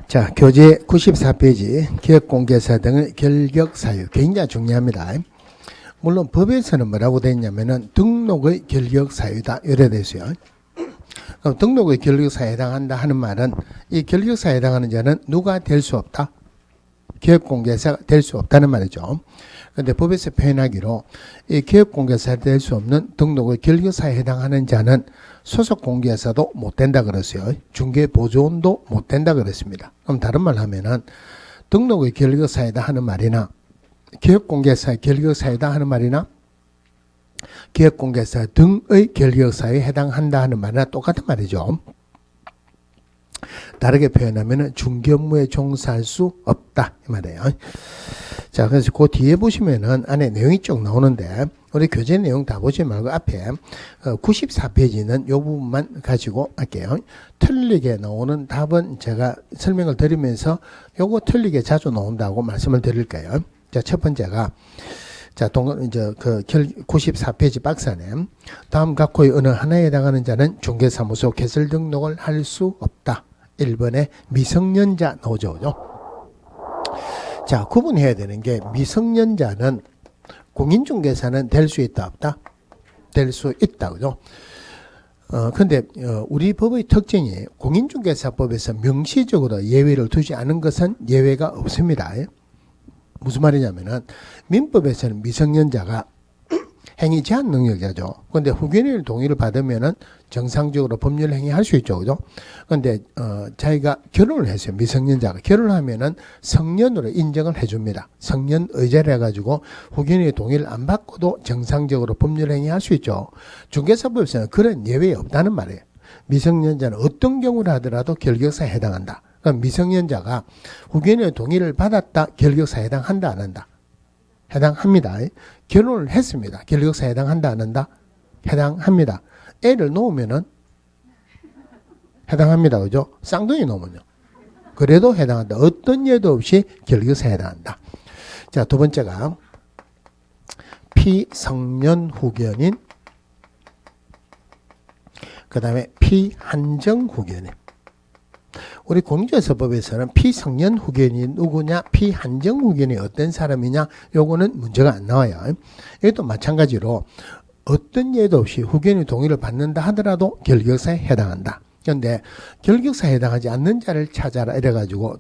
자, 교재 94페이지 기업공개사 등의 결격사유 굉장히 중요합니다. 물론 법에서는 뭐라고 되어 있냐면은 등록의 결격사유다 이래 되어 있어요. 그럼 등록의 결격사유에 해당한다 하는 말은 이 결격사유에 해당하는 자는 누가 될 수 없다? 기업공개사가 될 수 없다는 말이죠. 그런데 법에서 표현하기로 이 기업공개사가 될 수 없는 등록의 결격사유에 해당하는 자는 소속공개사도 못 된다 그랬어요. 중개보조원도 못 된다 그랬습니다. 그럼 다른 말 하면은 등록의 결격사유다 하는 말이나 기업공개사의 결격사유다 하는 말이나 기업공개사 등의 결격사유에 해당한다 하는 말이나 똑같은 말이죠. 다르게 표현하면 중개업무에 종사할 수 없다 이 말이에요. 자, 그래서 그 뒤에 보시면은 안에 내용이 쭉 나오는데 우리 교재 내용 다 보지 말고 앞에 94페이지는 이 부분만 가지고 할게요. 틀리게 나오는 답은 제가 설명을 드리면서 요거 틀리게 자주 나온다고 말씀을 드릴게요. 자, 첫 번째가 자, 94페이지 박스 안에 다음 각호의 어느 하나에 해당하는 자는 중개사무소 개설 등록을 할 수 없다. 1번에 미성년자 나오죠. 자, 구분해야 되는 게 미성년자는 공인중개사는 될 수 있다 없다? 될 수 있다. 그죠? 근데 우리 법의 특징이 공인중개사법에서 명시적으로 예외를 두지 않은 것은 예외가 없습니다. 무슨 말이냐면은 민법에서는 미성년자가 행위 제한 능력자죠. 그런데 후견인의 동의를 받으면은 정상적으로 법률 행위 할 수 있죠. 그죠? 그런데 자기가 결혼을 했어요. 미성년자가 결혼하면은 성년으로 인정을 해줍니다. 성년 의제를 해가지고 후견인의 동의를 안 받고도 정상적으로 법률 행위 할 수 있죠. 중개사법에서는 그런 예외가 없다는 말이에요. 미성년자는 어떤 경우를 하더라도 결격사에 해당한다. 그럼 미성년자가 후견인의 동의를 받았다. 결격사에 해당한다 안 한다? 해당합니다. 결혼을 했습니다. 결격사에 해당한다 안 한다? 해당합니다. 애를 놓으면은 해당합니다. 그죠? 쌍둥이 놓으면요. 그래도 해당한다. 어떤 예도 없이 결격사에 해당한다. 자, 두 번째가 피성년 후견인, 그 다음에 피한정 후견인. 우리 공인중개사법에서는 피성년 후견이 누구냐, 피한정 후견이 어떤 사람이냐, 요거는 문제가 안 나와요. 이것도 마찬가지로 어떤 예도 없이 후견의 동의를 받는다 하더라도 결격사에 해당한다. 그런데 결격사에 해당하지 않는 자를 찾아라 이래가지고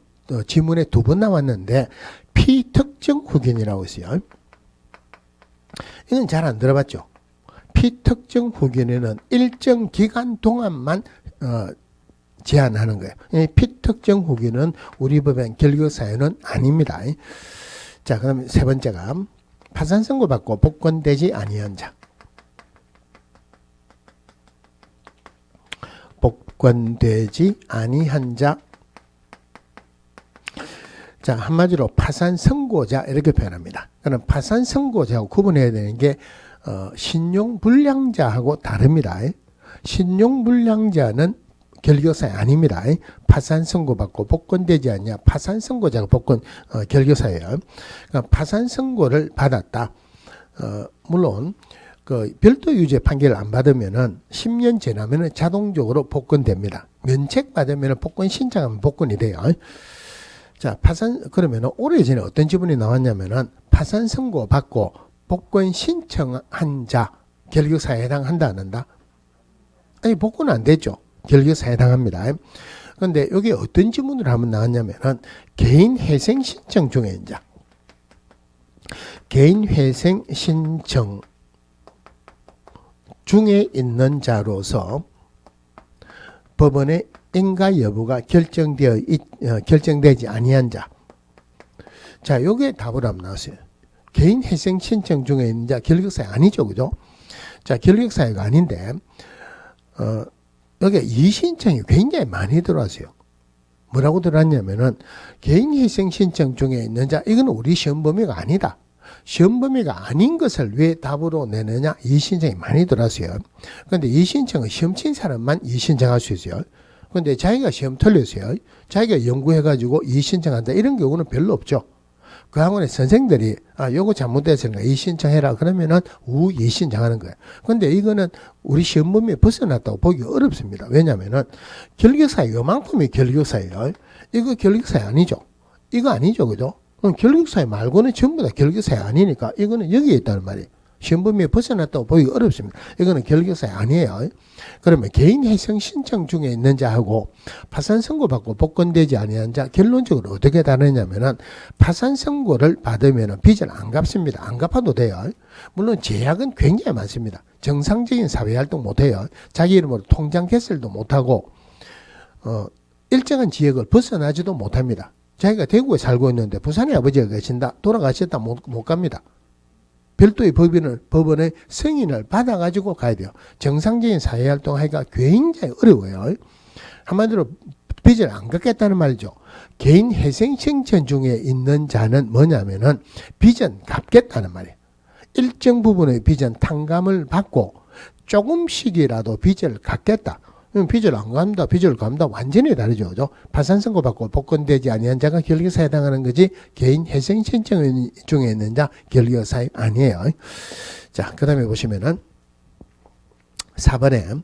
지문에 2번 나왔는데 피특정 후견이라고 있어요. 이건 잘 안 들어봤죠. 피특정 후견에는 일정 기간 동안만 제한하는 거예요. 피특정 후견은 우리 법엔 결격사유는 아닙니다. 자, 그럼 세 번째가 파산 선고받고 복권되지 아니한 자. 복권되지 아니한 자. 자, 한마디로 파산 선고자 이렇게 표현합니다. 그럼 파산 선고자하고 구분해야 되는 게 신용불량자하고 다릅니다. 신용불량자는 결격사유 아닙니다. 파산 선고받고 복권되지 않냐. 파산 선고자가 복권 결격사유예요. 그러니까 파산 선고를 받았다. 물론 그 별도 유죄 판결을 안 받으면은 10년 지나면은 자동적으로 복권됩니다. 면책 받으면은 복권 신청하면 복권이 돼요. 자, 그러면은 오래전에 어떤 지문이 나왔냐면은 파산 선고 받고 복권 신청한 자 결격사유에 해당한다 안 한다? 아니, 복권은 안 되죠. 결격사유에 해당합니다. 그런데 여기 어떤 지문으로 한번 나왔냐면은 개인회생 신청 중에 있는 자. 개인회생 신청 중에 있는 자로서 법원의 인가 여부가 결정되지 아니한 자. 자, 요게 답으로 한번 나왔어요. 개인회생 신청 중에 있는 자 결격사유 아니죠. 그죠? 자, 결격사유가 아닌데 여기 이의신청이 굉장히 많이 들어왔어요. 뭐라고 들어왔냐면은 개인회생 신청 중에 있는 자, 이건 우리 시험 범위가 아니다. 시험 범위가 아닌 것을 왜 답으로 내느냐? 이의신청이 많이 들어왔어요. 그런데 이의신청은 시험 친 사람만 이의신청할 수 있어요. 그런데 자기가 시험 틀렸어요. 자기가 연구해가지고 이의신청한다. 이런 경우는 별로 없죠. 그 학원의 선생들이 요거 잘못됐으니까 이의신청해라 그러면은 이의신청하는 거예요. 근데 이거는 우리 시험 범위에 벗어났다고 보기 어렵습니다. 왜냐면은 결격사유 요만큼이 결격사유예요. 이거 결격사유 아니죠. 이거 아니죠. 그죠? 그럼 결격사유 말고는 전부 다 결격사유 아니니까 이거는 여기에 있다는 말이에요. 시험 범위에 벗어났다고 보기가 어렵습니다. 이거는 결격사유 아니에요. 그러면 개인 해생 신청 중에 있는 자하고 파산 선고 받고 복권되지 아니한 자 결론적으로 어떻게 다르냐면은 파산 선고를 받으면은 빚을 안 갚습니다. 안 갚아도 돼요. 물론 제약은 굉장히 많습니다. 정상적인 사회활동 못해요. 자기 이름으로 통장 개설도 못하고 일정한 지역을 벗어나지도 못합니다. 자기가 대구에 살고 있는데 부산에 아버지가 계신다. 돌아가셨다 못 갑니다. 별도의 법원의 승인을 받아가지고 가야 돼요. 정상적인 사회활동 하기가 굉장히 어려워요. 한마디로 빚을 안 갚겠다는 말이죠. 개인 회생 신청 중에 있는 자는 뭐냐면은 빚은 갚겠다는 말이에요. 일정 부분의 빚은 탕감을 받고 조금씩이라도 빚을 갚겠다. 빚을 안 갚는다, 빚을 갚는다 완전히 다르죠. 그죠? 파산 선고 받고 복권되지 아니한 자가 결격사유에 해당하는 거지 개인 회생 신청 중에 있는 자 결격사유 아니에요. 자, 그 다음에 보시면은 4번에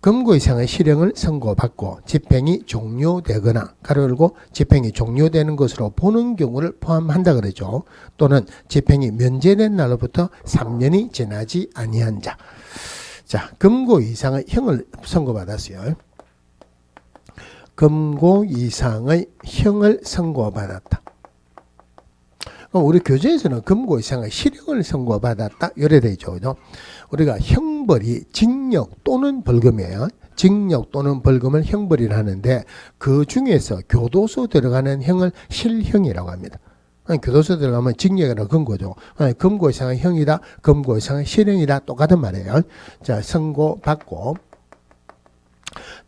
금고 이상의 실형을 선고받고 집행이 종료되거나 가로 열고 집행이 종료되는 것으로 보는 경우를 포함한다 그러죠. 또는 집행이 면제된 날로부터 3년이 지나지 아니한 자. 자, 금고 이상의 형을 선고받았어요. 금고 이상의 형을 선고받았다. 그럼 우리 교재에서는 금고 이상의 실형을 선고받았다. 이래 되죠. 그죠? 우리가 형벌이 징역 또는 벌금이에요. 징역 또는 벌금을 형벌이라 하는데 그 중에서 교도소 들어가는 형을 실형이라고 합니다. 교도소 들어가면 징역이라고 금고죠. 금고 이상의 형이다, 금고 이상의 실형이다 똑같은 말이에요. 자, 선고받고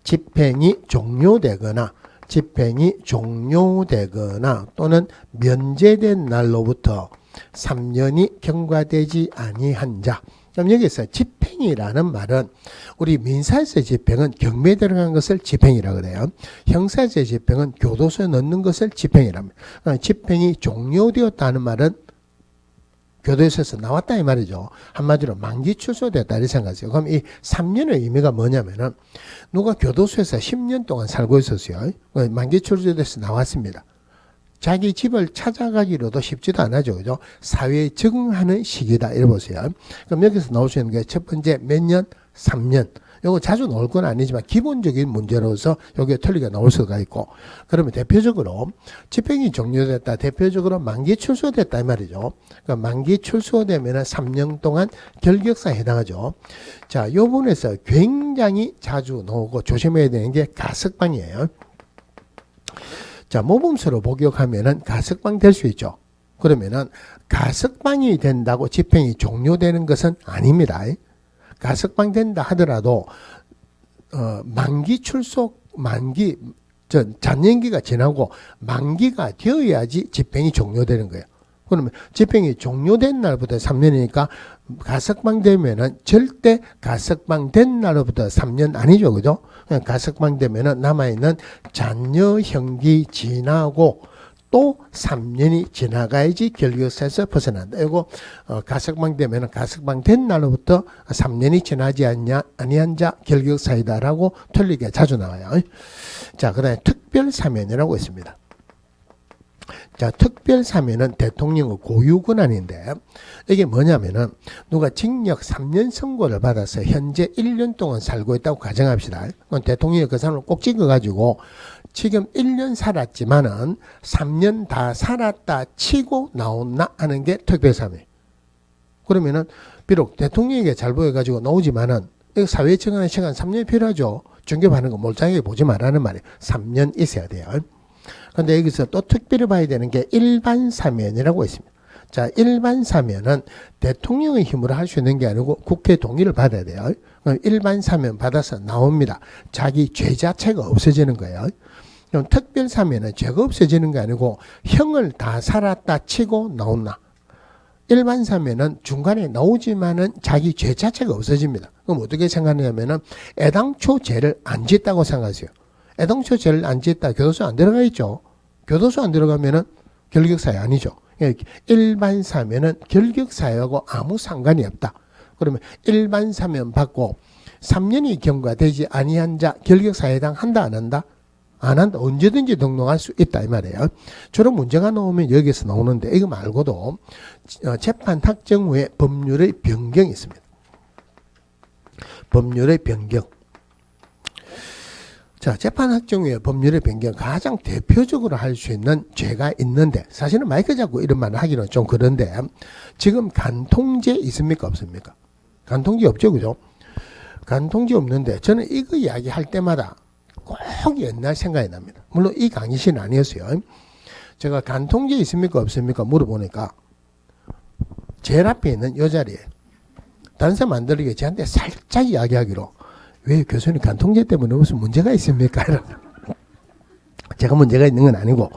집행이 종료되거나 또는 면제된 날로부터 3년이 경과되지 아니한 자. 그럼 여기서 집행이라는 말은 우리 민사에서 집행은 경매에 들어간 것을 집행이라고 그래요. 형사에서 집행은 교도소에 넣는 것을 집행이랍니다. 그러니까 집행이 종료되었다는 말은 교도소에서 나왔다 이 말이죠. 한마디로 만기 출소됐다 이렇게 생각하세요. 그럼 이 3년의 의미가 뭐냐면은 누가 교도소에서 10년 동안 살고 있었어요. 만기 출소돼서 나왔습니다. 자기 집을 찾아가기로도 쉽지도 않아죠. 그죠? 사회에 적응하는 시기다. 이래 보세요. 그럼 여기서 나올 수 있는 게 첫 번째 몇 년? 3년. 요거 자주 나올 건 아니지만 기본적인 문제로서 여기에 틀리게 나올 수가 있고. 그러면 대표적으로 집행이 종료됐다. 대표적으로 만기 출소됐다. 이 말이죠. 그러니까 만기 출소되면 3년 동안 결격사에 해당하죠. 자, 요 부분에서 굉장히 자주 나오고 조심해야 되는 게 가석방이에요. 자, 모범수로 복역하면은 가석방 될 수 있죠. 그러면은 가석방이 된다고 집행이 종료되는 것은 아닙니다. 가석방 된다 하더라도 잔년기가 지나고 만기가 되어야지 집행이 종료되는 거예요. 그러면 집행이 종료된 날부터 3년이니까 가석방 되면은 절대 가석방 된 날부터 3년 아니죠. 그죠? 가석방 되면은 남아있는 잔여형기 지나고 또 3년이 지나가야지 결격사에서 벗어난다. 이거 가석방 되면은 가석방 된 날로부터 3년이 지나지 아니한 자 결격사이다라고 틀리게 자주 나와요. 자, 그다음에 특별사면이라고 있습니다. 자, 특별사면은 대통령의 고유 권한인데 이게 뭐냐면은 누가 징역 3년 선고를 받아서 현재 1년 동안 살고 있다고 가정합시다. 그건 대통령이 그 사람을 꼭 찍어가지고 지금 1년 살았지만은 3년 다 살았다 치고 나온나 하는 게 특별사면. 그러면은 비록 대통령에게 잘 보여가지고 나오지만은 사회에 적응하는 시간 3년이 필요하죠. 중개받는 거 몰짱하게 보지 말라는 말이에요. 3년 있어야 돼요. 그런데 여기서 또 특별히 봐야 되는 게 일반 사면이라고 있습니다. 자, 일반 사면은 대통령의 힘으로 할 수 있는 게 아니고 국회 동의를 받아야 돼요. 그럼 일반 사면 받아서 나옵니다. 자기 죄 자체가 없어지는 거예요. 그럼 특별 사면은 죄가 없어지는 게 아니고 형을 다 살았다 치고 나온다. 일반 사면은 중간에 나오지만은 자기 죄 자체가 없어집니다. 그럼 어떻게 생각하냐면은 애당초 죄를 안 짓다고 생각하세요. 애당초 죄를 안 짓다 교도소 안 들어가 있죠. 교도소 안 들어가면은 결격사유 아니죠. 일반 사면은 결격사유하고 아무 상관이 없다. 그러면 일반 사면 받고 3년이 경과되지 아니한 자 결격사유에 해당한다 안 한다? 안 한다. 언제든지 등록할 수 있다 이 말이에요. 저런 문제가 나오면 여기서 나오는데 이거 말고도 재판 확정 후에 법률의 변경이 있습니다. 법률의 변경. 자, 재판 확정 후에 법률의 변경 가장 대표적으로 할 수 있는 죄가 있는데 사실은 마이크 잡고 이런 말을 하기는 좀 그런데 지금 간통죄 있습니까 없습니까? 간통죄 없죠, 그죠? 간통죄 없는데 저는 이거 이야기할 때마다 꼭 옛날 생각이 납니다. 물론 이 강의실은 아니었어요. 제가 간통죄 있습니까 없습니까 물어보니까 제일 앞에 있는 요 자리에 다른 사람 안 들리게 저한테 살짝 이야기하기로 왜 교수님 간통죄 때문에 무슨 문제가 있습니까? 제가 문제가 있는 건 아니고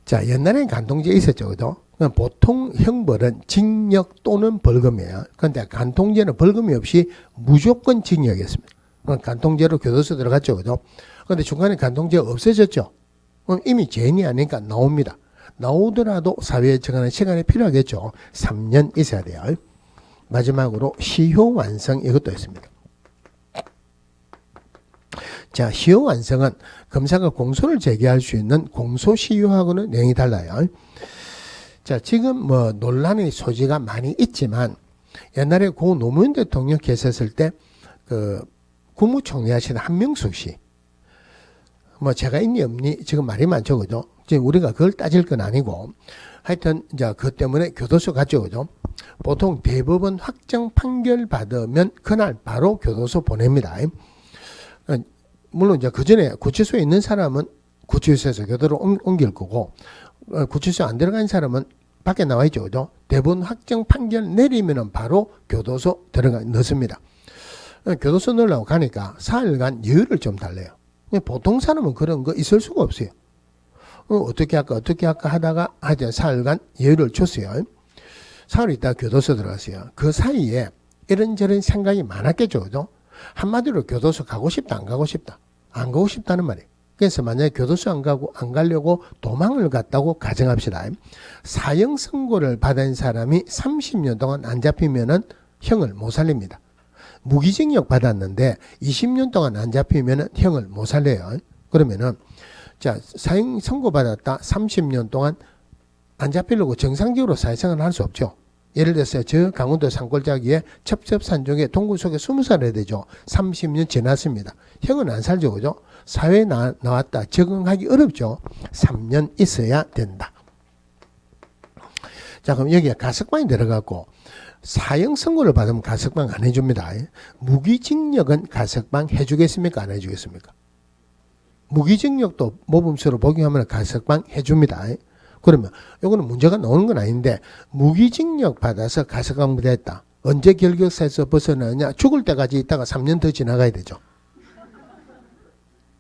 자 옛날에는 간통죄 있었죠. 그죠? 보통 형벌은 징역 또는 벌금이에요. 그런데 간통죄는 벌금이 없이 무조건 징역이었습니다. 간통죄로 교도소 들어갔죠. 그죠? 그런데 중간에 간통죄가 없어졌죠. 이미 죄인이 아니니까 나옵니다. 나오더라도 사회에 적응하는 시간이 필요하겠죠. 3년 있어야 돼요. 마지막으로 시효 완성 이것도 있습니다. 자, 시효 완성은 검사가 공소를 제기할 수 있는 공소시효하고는 내용이 달라요. 자, 지금 뭐 논란의 소지가 많이 있지만 옛날에 고 노무현 대통령 계셨을 때 그 국무총리 하신 한명숙 씨, 뭐 제가 있니 없니 지금 말이 많죠, 그죠? 지금 우리가 그걸 따질 건 아니고 하여튼 이제 그 때문에 교도소 갔죠, 그죠? 보통 대법원 확정 판결 받으면 그날 바로 교도소 보냅니다. 물론 이제 그 전에 구치소에 있는 사람은 구치소에서 교도로 옮길 거고 구치소 안 들어간 사람은 밖에 나와 있죠, 그죠? 대법원 확정 판결 내리면은 바로 교도소 넣습니다. 교도소 넣으려고 가니까 사흘간 여유를 좀 달래요. 보통 사람은 그런 거 있을 수가 없어요. 어떻게 할까 하다가 하여튼 사흘간 여유를 줬어요. 사흘 있다가 교도소 들어갔어요. 그 사이에 이런저런 생각이 많았겠죠, 그죠? 한마디로 교도소 가고 싶다, 안 가고 싶다. 안 가고 싶다는 말이에요. 그래서 만약에 교도소 안 가려고 도망을 갔다고 가정합시다. 사형 선고를 받은 사람이 30년 동안 안 잡히면은 형을 못 살립니다. 무기징역 받았는데 20년 동안 안 잡히면은 형을 못 살려요. 그러면은 자, 사형 선고 받았다 30년 동안 안 잡히려고 정상적으로 사회생활을 할 수 없죠. 예를 들어서 저 강원도 산골짜기에 첩첩산중에 동굴 속에 20살 해야 되죠. 30년 지났습니다. 형은 안 살죠, 그죠? 사회에 나왔다. 적응하기 어렵죠. 3년 있어야 된다. 자, 그럼 여기에 가석방이 들어가고 사형 선고를 받으면 가석방 안 해줍니다. 무기징역은 가석방 해주겠습니까? 안 해주겠습니까? 무기징역도 모범수로 복용하면 가석방 해줍니다. 그러면 이거는 문제가 나오는 건 아닌데 무기징역 받아서 가석방 됐다. 언제 결격사에서 벗어나느냐? 죽을 때까지 있다가 3년 더 지나가야 되죠.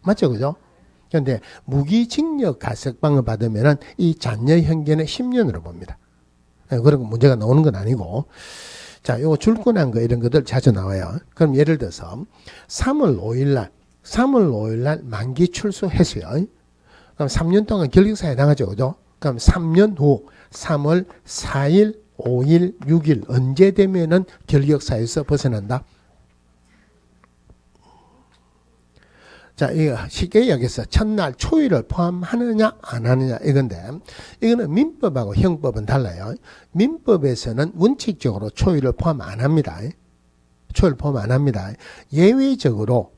맞죠, 그죠? 그런데 무기징역 가석방을 받으면은 이 잔여 형기는 10년으로 봅니다. 그런 문제가 나오는 건 아니고, 자, 요거 줄권한 거 이런 것들 자주 나와요. 그럼 예를 들어서 3월 5일 날 만기 출소했어요. 그럼 3년 동안 결격사에 나가죠, 그죠? 그럼 3년 후 3월 4일, 5일, 6일 언제 되면은 결격사에서 벗어난다? 자, 이거 쉽게 이야기해서 첫날 초일을 포함하느냐 안 하느냐 이건데 이거는 민법하고 형법은 달라요. 민법에서는 원칙적으로 초일을 포함 안 합니다. 초일 포함 안 합니다. 예외적으로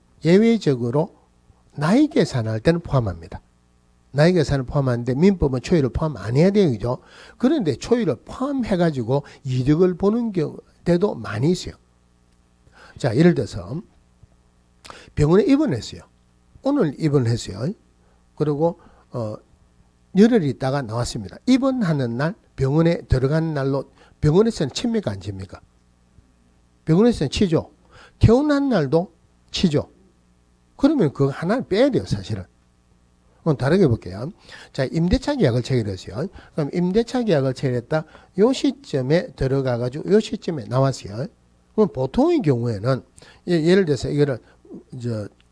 나이 계산할 때는 포함합니다. 나이 계산을 포함하는데 민법은 초일을 포함 안 해야 돼요, 그죠? 그런데 초일을 포함해가지고 이득을 보는 경우도 많이 있어요. 자, 예를 들어서 병원에 입원했어요. 오늘 입원했어요. 그리고 열흘 있다가 나왔습니다. 입원하는 날 병원에 들어가는 날로 병원에서는 칩니까 안 칩니까? 병원에서는 치죠. 퇴원한 날도 치죠. 그러면 그거 하나를 빼야 돼요, 사실은. 그럼 다르게 볼게요. 자, 임대차 계약을 체결했어요. 그럼 임대차 계약을 체결했다. 요 시점에 들어가가지고 요 시점에 나왔어요. 그럼 보통의 경우에는 예를 들어서 이거를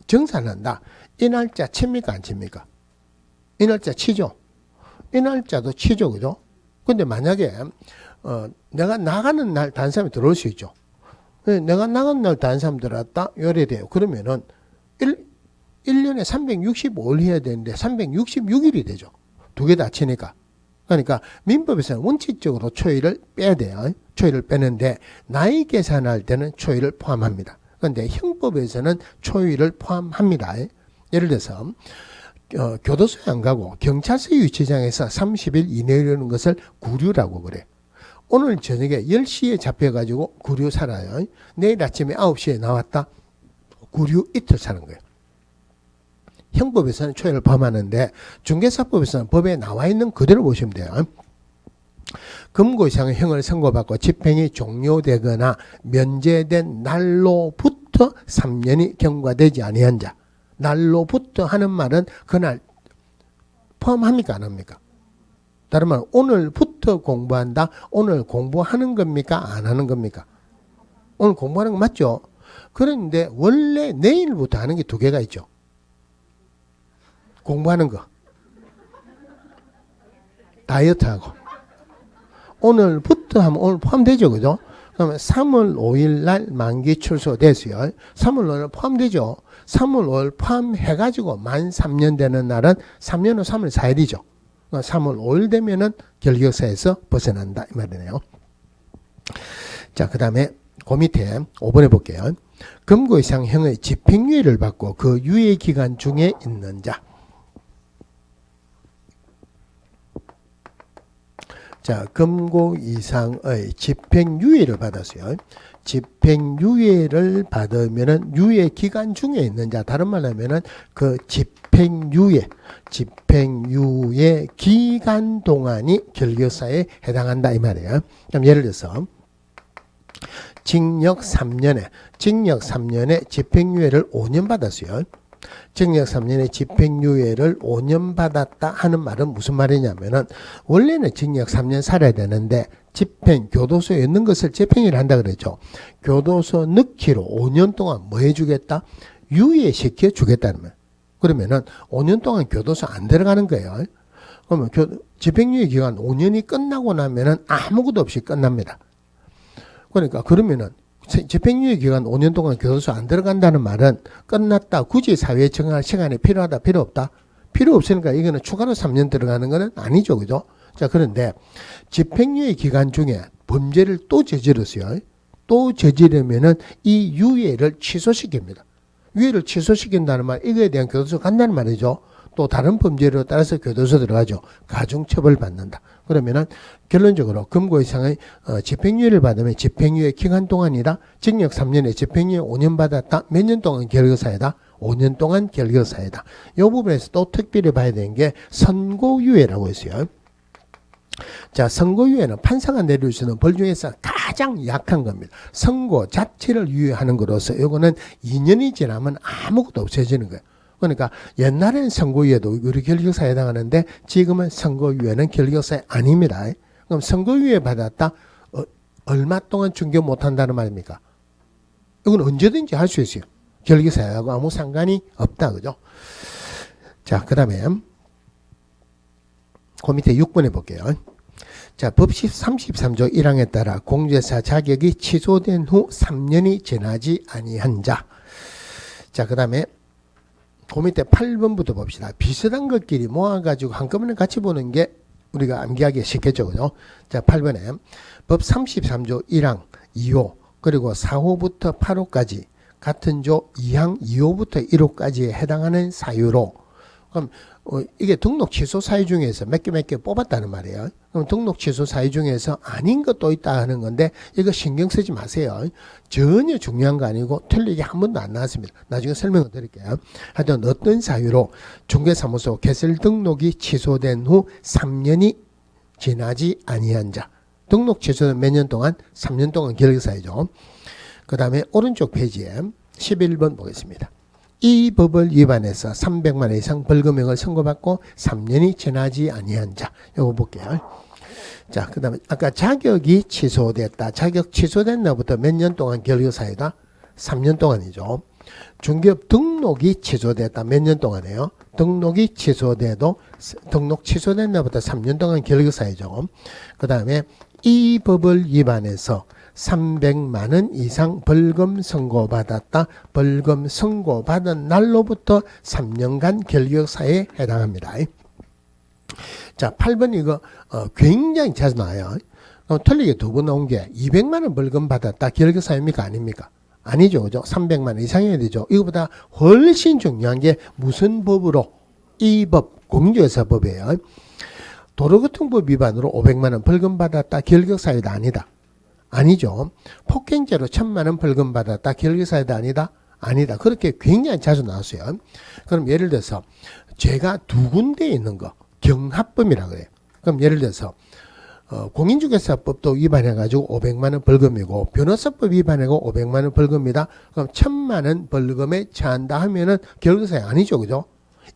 정산한다. 이 날짜 칩니까 안 칩니까? 이 날짜 치죠. 이 날짜도 치죠, 그죠? 근데 만약에 내가 나가는 날 다른 사람이 들어올 수 있죠. 내가 나가는 날 다른 사람 들어왔다 요래돼요. 그러면은 1년에 365일 해야 되는데 366일이 되죠. 두 개 다 치니까. 그러니까 민법에서는 원칙적으로 초일을 빼야 돼요. 초일을 빼는데 나이 계산할 때는 초일을 포함합니다. 그런데 형법에서는 초일을 포함합니다. 예를 들어서 교도소에 안 가고 경찰서 유치장에서 30일 이내에 이르는 것을 구류라고 그래요. 오늘 저녁에 10시에 잡혀가지고 구류 살아요. 내일 아침에 9시에 나왔다. 구류 이틀 사는 거예요. 형법에서는 초일을 포함하는데 중개사법에서는 법에 나와 있는 그대로 보시면 돼요. 금고 이상의 형을 선고받고 집행이 종료되거나 면제된 날로부터 3년이 경과되지 아니한 자. 날로부터 하는 말은 그날 포함합니까 안 합니까? 다른 말은 오늘부터 공부한다. 오늘 공부하는 겁니까 안 하는 겁니까? 오늘 공부하는 거 맞죠? 그런데 원래 내일부터 하는 게 두 개가 있죠. 공부하는 거 다이어트하고 오늘부터 하면 오늘 포함되죠. 그죠? 그러면 3월 5일 날 만기 출소됐어요. 3월 5일 포함되죠. 3월 5일 포함해가지고 만 3년 되는 날은 3년 후 3월 4일이죠. 3월 5일 되면은 결격사에서 벗어난다 이 말이네요. 자, 그 다음에 그 밑에 5번 해볼게요. 금고 이상형의 집행유예를 받고 그 유예 기간 중에 있는 자. 자, 금고 이상의 집행유예를 받았어요. 집행유예를 받으면은 유예 기간 중에 있는 자, 다른 말로 하면은 그 집행유예 기간 동안이 결격사에 해당한다 이 말이에요. 그럼 예를 들어서 징역 3년에 집행유예를 5년 받았어요. 징역 3년에 집행유예를 5년 받았다 하는 말은 무슨 말이냐면은 원래는 징역 3년 살아야 되는데 교도소에 있는 것을 집행유예를 한다 그랬죠. 교도소 넣기로 5년 동안 뭐 해주겠다? 유예시켜 주겠다는 말. 그러면은 5년 동안 교도소 안 들어가는 거예요. 그러면 집행유예 기간 5년이 끝나고 나면은 아무것도 없이 끝납니다. 그러니까 그러면은 집행유예 기간 5년 동안 교도소 안 들어간다는 말은 끝났다. 굳이 사회에 적응할 시간이 필요하다. 필요 없다. 필요 없으니까 이거는 추가로 3년 들어가는 거는 아니죠. 그죠? 자, 그런데 집행유예 기간 중에 범죄를 또 저질렀어요. 또 저지르면은 이 유예를 취소시킵니다. 유예를 취소시킨다는 말, 이거에 대한 교도소 간다는 말이죠. 또 다른 범죄로 따라서 교도소 들어가죠. 가중처벌 받는다. 그러면은 결론적으로 금고 이상의 집행유예를 받으면 집행유예 기간 동안이다. 징역 3년에 집행유예 5년 받았다. 몇 년 동안 결격사유다? 5년 동안 결격사유다. 이 부분에서 또 특별히 봐야 되는 게 선고유예라고 있어요. 자, 선고유예는 판사가 내릴 수 있는 벌 중에서 가장 약한 겁니다. 선고 자체를 유예하는 것으로서 이거는 2년이 지나면 아무것도 없어지는 거예요. 그러니까 옛날에는 선고유예도 우리 결격사에 해당하는데 지금은 선고유예는 결격사에 아닙니다. 그럼 선고유예 받았다? 얼마 동안 중개 못한다는 말입니까? 이건 언제든지 할 수 있어요. 결격사하고 아무 상관이 없다. 그죠? 자, 그 다음에 그 밑에 6번 해볼게요. 자, 법 33조 1항에 따라 공제사 자격이 취소된 후 3년이 지나지 아니한 자. 자, 그 다음에 그 밑에 8번부터 봅시다. 비슷한 것끼리 모아가지고 한꺼번에 같이 보는 게 우리가 암기하기 쉽겠죠. 그죠? 자, 8번에 법 33조 1항 2호 그리고 4호부터 8호까지 같은 조 2항 2호부터 1호까지에 해당하는 사유로 그럼 이게 등록 취소 사유 중에서 몇 개 뽑았다는 말이에요. 그럼 등록 취소 사유 중에서 아닌 것도 있다 하는 건데 이거 신경 쓰지 마세요. 전혀 중요한 거 아니고 틀리게 한 번도 안 나왔습니다. 나중에 설명을 드릴게요. 하여튼 어떤 사유로 중개사무소 개설 등록이 취소된 후 3년이 지나지 아니한 자. 등록 취소는 몇 년 동안? 3년 동안 결격사유죠. 그 다음에 오른쪽 페이지에 11번 보겠습니다. 이 법을 위반해서 300만 원 이상 벌금형을 선고받고 3년이 지나지 아니한 자. 요거 볼게요. 자, 그 다음에 아까 자격이 취소됐다. 자격 취소된 날부터 몇 년 동안 결격사유다? 3년 동안이죠. 중개업 등록이 취소됐다. 몇 년 동안이에요? 등록이 취소돼도 등록 취소된 날부터 3년 동안 결격사유죠. 그 다음에 이 법을 위반해서 300만 원 이상 벌금 선고받았다. 벌금 선고받은 날로부터 3년간 결격사유에 해당합니다. 자, 8번 이거 굉장히 자주 나와요. 틀리게 두 번 나온 게 200만 원 벌금 받았다. 결격사유입니까? 아닙니까? 아니죠. 그죠? 300만 원 이상이어야 되죠. 이거보다 훨씬 중요한 게 무슨 법으로? 이 법, 공인중개사법이에요. 도로교통법 위반으로 500만 원 벌금 받았다. 결격사유다. 아니다. 아니죠. 폭행죄로 1000만 원 벌금 받았다. 결격사유다. 아니다. 아니다. 그렇게 굉장히 자주 나왔어요. 그럼 예를 들어서 죄가 두 군데에 있는 거 경합범이라고 그래요. 그럼 예를 들어서 공인중개사법도 위반해가지고 500만 원 벌금이고 변호사법 위반하고 500만 원 벌금이다. 그럼 1000만 원 벌금에 처한다 하면은 결격사유 아니죠, 그죠?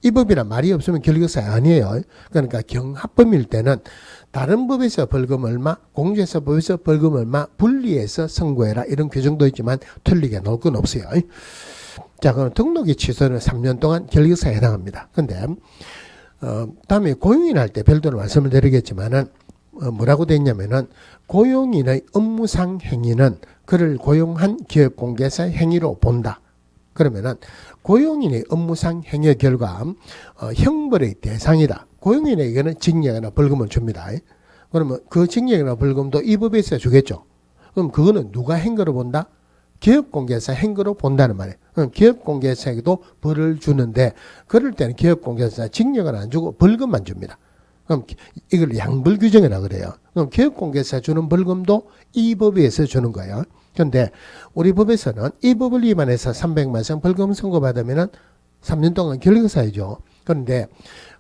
이 법이란 말이 없으면 결격사유 아니에요. 그러니까 경합범일 때는 다른 법에서 벌금 얼마, 공인중개사법에서 벌금 얼마 분리해서 선고해라 이런 규정도 있지만 틀리게 나올 건 없어요. 자, 그럼 등록이 취소는 3년 동안 결격사유에 해당합니다. 근데 다음에 고용인할 때 별도로 말씀을 드리겠지만은 뭐라고 돼 있냐면은 고용인의 업무상 행위는 그를 고용한 기업공개사 행위로 본다. 그러면은 고용인의 업무상 행위의 결과 형벌의 대상이다. 고용인에게는 징역이나 벌금을 줍니다. 그러면 그 징역이나 벌금도 이 법에서 주겠죠. 그럼 그거는 누가 한 거로 본다? 기업공개사 한 거로 본다는 말이에요. 그럼 기업공개사에게도 벌을 주는데 그럴 때는 기업공개사 징역은 안 주고 벌금만 줍니다. 그럼 이걸 양벌 규정이라고 그래요. 그럼 기업공개사 주는 벌금도 이 법에서 주는 거예요. 그런데 우리 법에서는 이 법을 위반해서 300만 원 벌금 선고받으면 3년 동안 결격사유죠. 그런데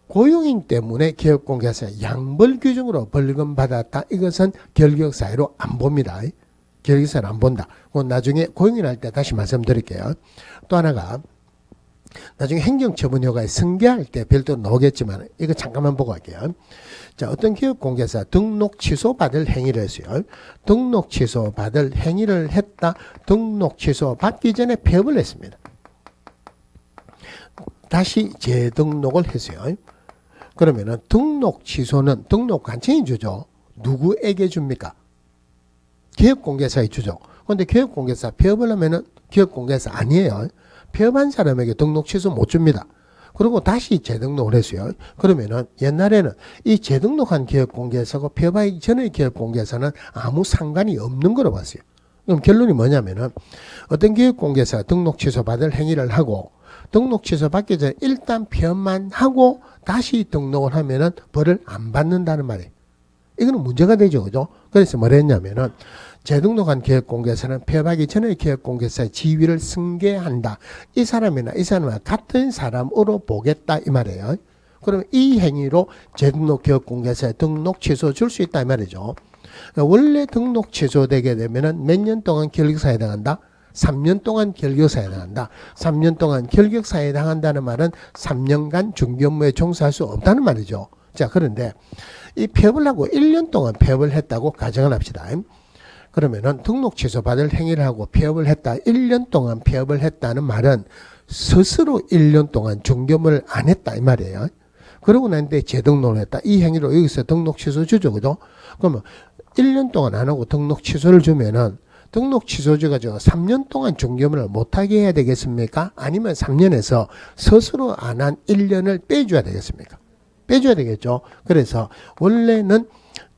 고용인 때문에 기업공개사 양벌 규정으로 벌금 받았다. 이것은 결격사유로 안 봅니다. 결격사유를 안 본다. 나중에 고용인 할 때 다시 말씀드릴게요. 또 하나가 나중에 행정처분효과에 승계할 때 별도로 나오겠지만 이거 잠깐만 보고 할게요. 자, 어떤 기업공개사 등록 취소받을 행위를 했어요. 등록 취소받을 행위를 했다. 등록 취소받기 전에 폐업을 했습니다. 다시 재등록을 했어요. 그러면은 등록 취소는 등록 관청이 주죠. 누구에게 줍니까? 기업공개사에 주죠. 그런데 기업공개사 폐업을 하면은 기업공개사 아니에요. 폐업한 사람에게 등록 취소 못 줍니다. 그리고 다시 재등록을 했어요. 그러면은 옛날에는 이 재등록한 기업공개사고 폐업하기 전의 기업공개사는 아무 상관이 없는 거로 봤어요. 그럼 결론이 뭐냐면은 어떤 기업공개사 등록 취소 받을 행위를 하고 등록 취소 받기 전에 일단 폐업만 하고 다시 등록을 하면은 벌을 안 받는다는 말이에요. 이거는 문제가 되죠, 그죠? 그래서 뭘 했냐면은 재등록한 기업공개사는 폐업하기 전에 기업공개사의 지위를 승계한다. 이 사람이나 이 사람과 같은 사람으로 보겠다 이 말이에요. 그러면 이 행위로 재등록 기업공개사에 등록 취소 줄 수 있다 이 말이죠. 원래 등록 취소되게 되면은 몇 년 동안 결격사유에 해당한다? 3년 동안 결격사유에 해당한다. 3년 동안 결격사유에 해당한다는 말은 3년간 중개업무에 종사할 수 없다는 말이죠. 자, 그런데 이 폐업을 하고 1년 동안 폐업을 했다고 가정을 합시다. 그러면은 등록 취소 받을 행위를 하고 폐업을 했다. 1년 동안 폐업을 했다는 말은 스스로 1년 동안 중개업을 안 했다 이 말이에요. 그러고 난 뒤에 재등록을 했다. 이 행위로 여기서 등록 취소 주죠, 그죠? 그러면 1년 동안 안 하고 등록 취소를 주면은 등록 취소주가 3년 동안 중개업을 못하게 해야 되겠습니까? 아니면 3년에서 스스로 안 한 1년을 빼줘야 되겠습니까? 빼줘야 되겠죠. 그래서 원래는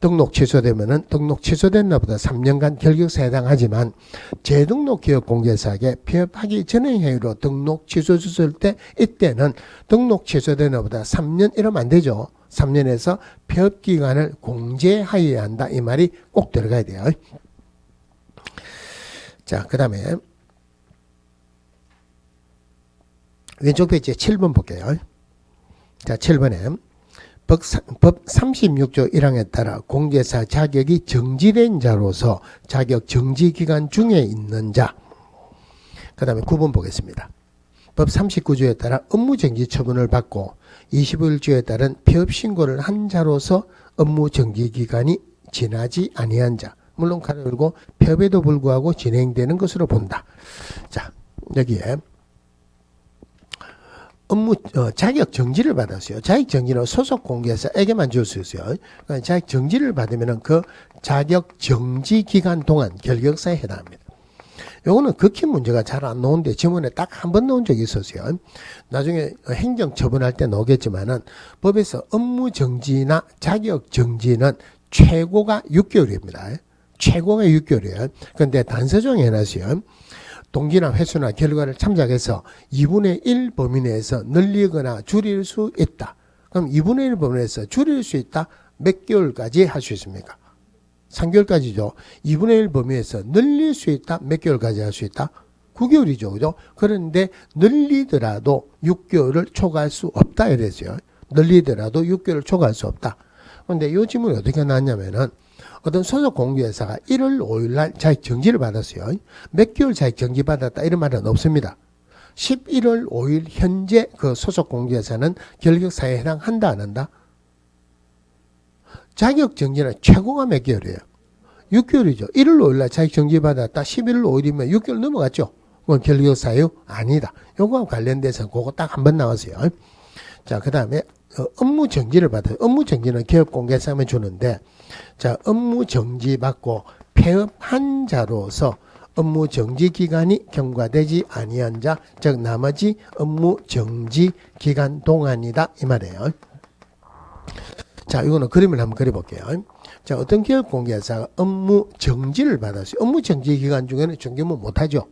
등록 취소되면은 등록 취소된 날보다 3년간 결격사유에 해당하지만 재등록 기업공개사에게 폐업하기 전의 행위로 등록 취소 줬을 때 이때는 등록 취소된 날보다 3년 이러면 안 되죠. 3년에서 폐업 기간을 공제하여야 한다. 이 말이 꼭 들어가야 돼요. 자, 그 다음에 왼쪽 페이지에 7번 볼게요. 자, 7번에 법 36조 1항에 따라 공개사 자격이 정지된 자로서 자격 정지 기간 중에 있는 자. 그 다음에 9번 보겠습니다. 법 39조에 따라 업무 정지 처분을 받고 25일조에 따른 폐업 신고를 한 자로서 업무 정지 기간이 지나지 아니한 자. 물론 가로 열고 폐업에도 불구하고 진행되는 것으로 본다. 자, 여기에 자격 정지를 받았어요. 자격 정지는 소속 공개사에게만 줄 수 있어요. 그러니까 자격 정지를 받으면은 그 자격 정지 기간 동안 결격사에 해당합니다. 요거는 극히 문제가 잘 안 나오는데 지문에 딱 한 번 나온 적이 있었어요. 나중에 행정 처분할 때 나오겠지만은 법에서 업무 정지나 자격 정지는 최고가 6개월입니다. 최고가 6개월이에요. 그런데 단서정에 해놨어요. 동기나 횟수나 결과를 참작해서 2분의 1 범위 내에서 늘리거나 줄일 수 있다. 그럼 2분의 1 범위 내에서 줄일 수 있다. 몇 개월까지 할 수 있습니까? 3개월까지죠. 2분의 1 범위에서 늘릴 수 있다. 몇 개월까지 할 수 있다? 9개월이죠. 그죠? 그런데 늘리더라도 6개월을 초과할 수 없다. 이랬어요. 늘리더라도 6개월을 초과할 수 없다. 그런데 이 질문이 어떻게 나왔냐면은 어떤 소속 공개회사가 1월 5일 날 자격 정지를 받았어요. 몇 개월 자격 정지 받았다. 이런 말은 없습니다. 11월 5일 현재 그 소속 공개회사는 결격사에 해당한다. 안 한다? 자격 정지는 최고가 몇 개월이에요? 6개월이죠. 1월 5일 날 자격 정지 받았다. 11월 5일이면 6개월 넘어갔죠. 그건 결격사유 아니다. 요거와 관련돼서 그거 딱 한 번 나왔어요. 자, 그 다음에 업무 정지를 받아요. 업무 정지는 기업 공개사에 주는데, 자, 업무 정지 받고 폐업한 자로서 업무 정지 기간이 경과되지 아니한 자, 즉 나머지 업무 정지 기간 동안이다 이 말이에요. 자, 이거는 그림을 한번 그려볼게요. 자, 어떤 기업 공개사가 업무 정지를 받았어요. 업무 정지 기간 중에는 정규직 못하죠.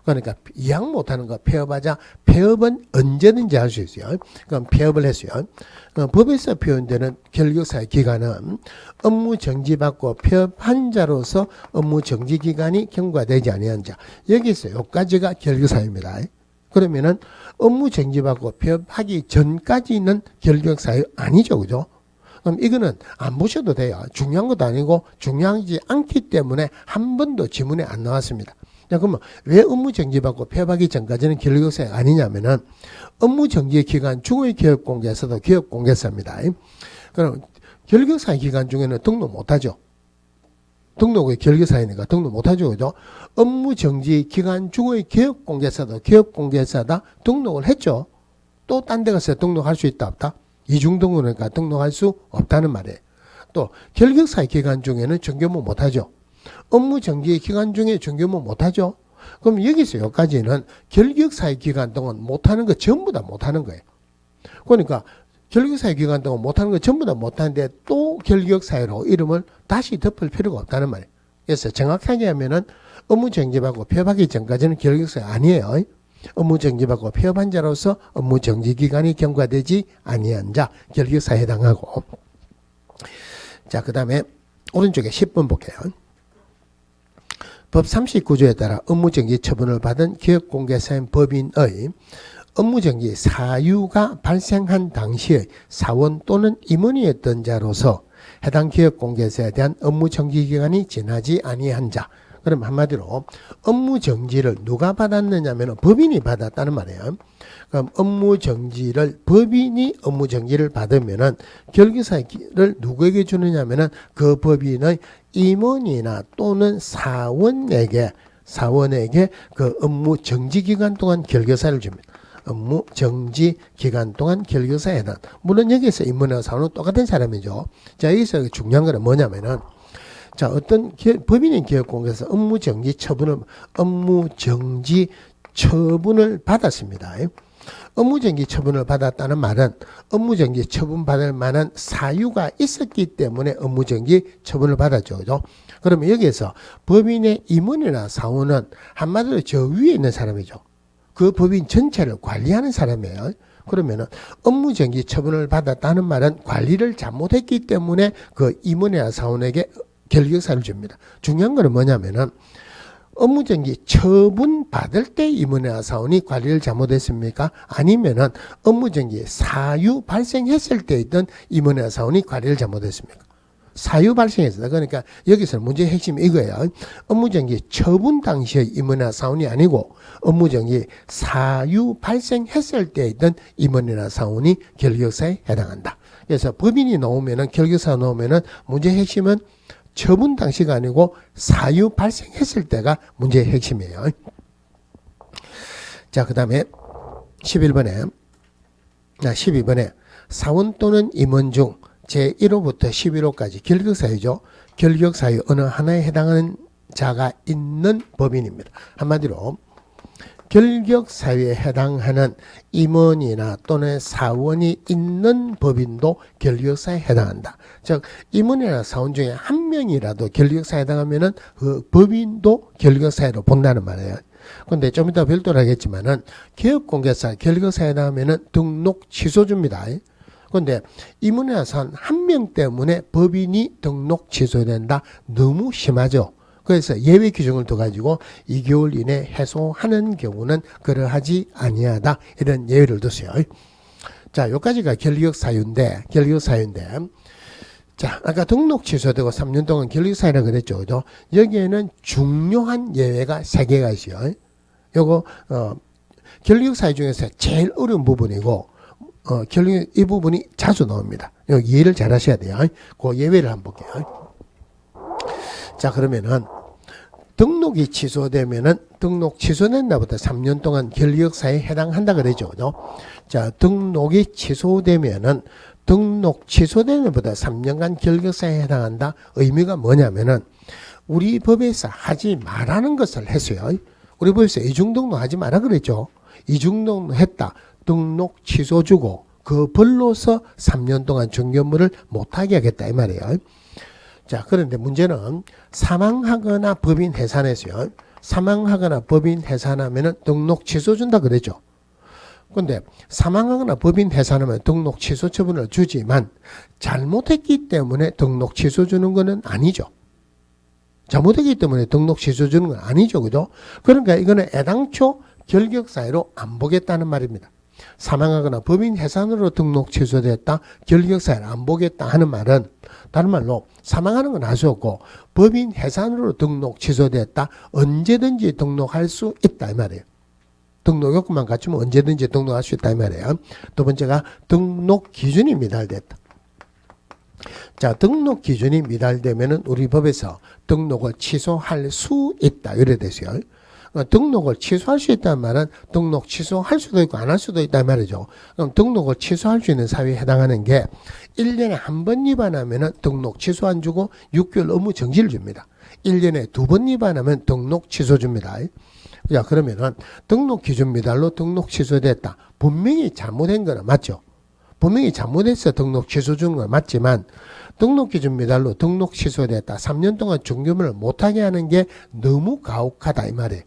그러니까 이양 못하는 거 폐업하자. 폐업은 언제든지 할 수 있어요. 그럼 폐업을 했어요. 법에서 표현되는 결격사의 기간은 업무 정지받고 폐업한 자로서 업무 정지 기간이 경과되지 아니한 자. 여기서 여기까지가 결격사유입니다. 그러면은 업무 정지받고 폐업하기 전까지는 결격사유 아니죠, 그죠? 그럼 이거는 안 보셔도 돼요. 중요한 것도 아니고 중요하지 않기 때문에 한 번도 지문에 안 나왔습니다. 자, 그러면 왜 업무 정지받고 폐업하기 전까지는 결격사유가 아니냐면은 업무 정지 기간 중의 기업 공개사도 기업 공개사입니다. 그럼 결격사유 기간 중에는 등록 못하죠. 등록이 결격사유니까 등록 못하죠, 그죠? 업무 정지 기간 중의 기업 공개사도 기업 공개사다 등록을 했죠. 또 딴 데 가서 등록할 수 있다 없다? 이중 등록이니까 등록할 수 없다는 말이에요. 또 결격사유 기간 중에는 정규직 못하죠. 업무 정지 기간 중에 정규직 못하죠. 그럼 여기서 여기까지는 결격사유 기간 동안 못하는 거 전부 다 못하는 거예요. 그러니까 결격사유 기간 동안 못하는 거 전부 다 못하는데 또 결격사유로 이름을 다시 덮을 필요가 없다는 말이에요. 그래서 정확하게 하면은 업무 정지받고 폐업하기 전까지는 결격사유 아니에요. 업무 정지받고 폐업한 자로서 업무 정지 기간이 경과되지 아니한 자 결격사유에 해당하고. 자, 그 다음에 오른쪽에 10번 볼게요. 법 39조에 따라 업무정지 처분을 받은 기업공개사인 법인의 업무정지 사유가 발생한 당시의 사원 또는 임원이었던 자로서 해당 기업공개사에 대한 업무정지 기간이 지나지 아니한 자. 그럼 한마디로 업무정지를 누가 받았느냐면 법인이 받았다는 말이에요. 그럼 업무정지를 법인이 업무정지를 받으면은 결격사유를 누구에게 주느냐면은 그 법인의 임원이나 또는 사원에게 그 업무 정지 기간 동안 결격사유를 줍니다. 업무 정지 기간 동안 결격사유에 해당. 물론 여기서 임원과 사원은 똑같은 사람이죠. 자, 여기서 중요한 거는 뭐냐면은 자, 어떤 법인인 기업공개에서 업무 정지 처분을 받았습니다. 업무 정지 처분을 받았다는 말은 업무 정지 처분 받을 만한 사유가 있었기 때문에 업무 정지 처분을 받았죠. 그죠? 그러면 여기에서 법인의 임원이나 사원은 한마디로 저 위에 있는 사람이죠. 그 법인 전체를 관리하는 사람이에요. 그러면은 업무 정지 처분을 받았다는 말은 관리를 잘못했기 때문에 그 임원이나 사원에게 결격사유를 줍니다. 중요한 거는 뭐냐면은 업무정지 처분 받을 때 임원이나 사원이 관리를 잘못했습니까? 아니면은 업무정지 사유 발생했을 때 있던 임원이나 사원이 관리를 잘못했습니까? 사유 발생했습니다. 그러니까 여기서 문제의 핵심이 이거예요. 업무정지 처분 당시의 임원이나 사원이 아니고 업무정지 사유 발생했을 때 있던 임원이나 사원이 결격사유에 해당한다. 그래서 법인이 나오면은 결격사유 나오면은 문제의 핵심은 처분 당시가 아니고 사유 발생했을 때가 문제의 핵심이에요. 자, 그 다음에 11번에 12번에 사원 또는 임원 중 제1호부터 11호까지 결격사유죠. 결격사유 어느 하나에 해당하는 자가 있는 법인입니다. 한마디로 결격사유에 해당하는 임원이나 또는 사원이 있는 법인도 결격사유에 해당한다. 즉 임원이나 사원 중에 한 명이라도 결격사유에 해당하면은 그 법인도 결격사유로 본다는 말이에요. 근데 좀 이따 별도로 하겠지만은 개업공개사 결격사유에 해당하면은 등록 취소줍니다. 근데 임원이나 사원 한 명 때문에 법인이 등록 취소된다. 너무 심하죠. 그래서 예외 규정을 둬 가지고 2개월 이내 해소하는 경우는 그러하지 아니하다. 이런 예외를 뒀어요. 자, 여기까지가 결격 사유인데 자, 아까 등록 취소되고 3년 동안 결격 사유라 그랬죠. 그죠? 여기에는 중요한 예외가 3개가 있어요. 요거 결격 사유 중에서 제일 어려운 부분이고 결격 이 부분이 자주 나옵니다. 여기 이해를 잘 하셔야 돼요. 그 예외를 한번 볼게요. 자, 그러면은 등록이 취소되면은 등록 취소된 날부터 3년 동안 결격사유에 해당한다 그랬죠. 그죠? 자, 등록이 취소되면은 등록 취소된 날부터 3년간 결격사유에 해당한다. 의미가 뭐냐면은 우리 법에서 하지 말라는 것을 했어요. 우리 법에서 이중등록 하지 마라 그랬죠. 이중등록 했다. 등록 취소 주고 그 벌로서 3년 동안 중개업무를 못하게 하겠다 이 말이에요. 자, 그런데 문제는 사망하거나 법인 해산했어요. 사망하거나 법인 해산하면은 등록 취소 준다 그랬죠. 근데 사망하거나 법인 해산하면 등록 취소 처분을 주지만 잘못했기 때문에 등록 취소 주는 거는 아니죠. 잘못했기 때문에 등록 취소 주는 건 아니죠. 그죠? 그러니까 이거는 애당초 결격사유로 안 보겠다는 말입니다. 사망하거나 법인 해산으로 등록 취소됐다. 결격사유를 안 보겠다 하는 말은 다른 말로 사망하는 건 할 수 없고 법인 해산으로 등록 취소됐다. 언제든지 등록할 수 있다 이 말이에요. 등록 요건만 갖추면 언제든지 등록할 수 있다 이 말이에요. 두 번째가 등록 기준이 미달됐다. 자, 등록 기준이 미달되면은 우리 법에서 등록을 취소할 수 있다 이래 됐어요. 등록을 취소할 수 있다는 말은 등록 취소할 수도 있고 안 할 수도 있단 말이죠. 그럼 등록을 취소할 수 있는 사유에 해당하는 게 1년에 한 번 위반하면 등록 취소 안 주고 6개월 업무 정지를 줍니다. 1년에 2번 위반하면 등록 취소 줍니다. 자, 그러면은 등록 기준 미달로 등록 취소됐다. 분명히 잘못한 거는 맞죠. 분명히 잘못해서 등록 취소 주는 건 맞지만 등록 기준 미달로 등록 취소됐다. 3년 동안 중개업무를 못하게 하는 게 너무 가혹하다 이 말이에요.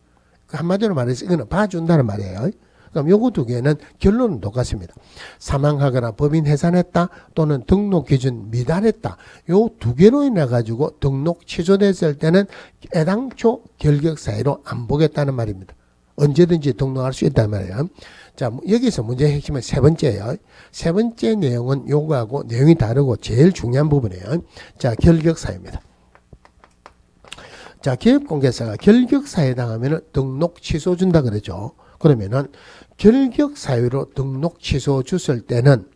한마디로 말해서 이거는 봐준다는 말이에요. 그럼 요거 두 개는 결론은 똑같습니다. 사망하거나 법인 해산했다 또는 등록 기준 미달했다. 요 두 개로 인해 가지고 등록 취소됐을 때는 애당초 결격사유로 안 보겠다는 말입니다. 언제든지 등록할 수 있단 말이에요. 자, 여기서 문제의 핵심은 세 번째예요. 세 번째 내용은 요거하고 내용이 다르고 제일 중요한 부분이에요. 자, 결격사유입니다. 자, 기업공개사가 결격사유에 해당하면 등록 취소 준다 그랬죠. 그러면은 결격사유로 등록 취소 줬을 때는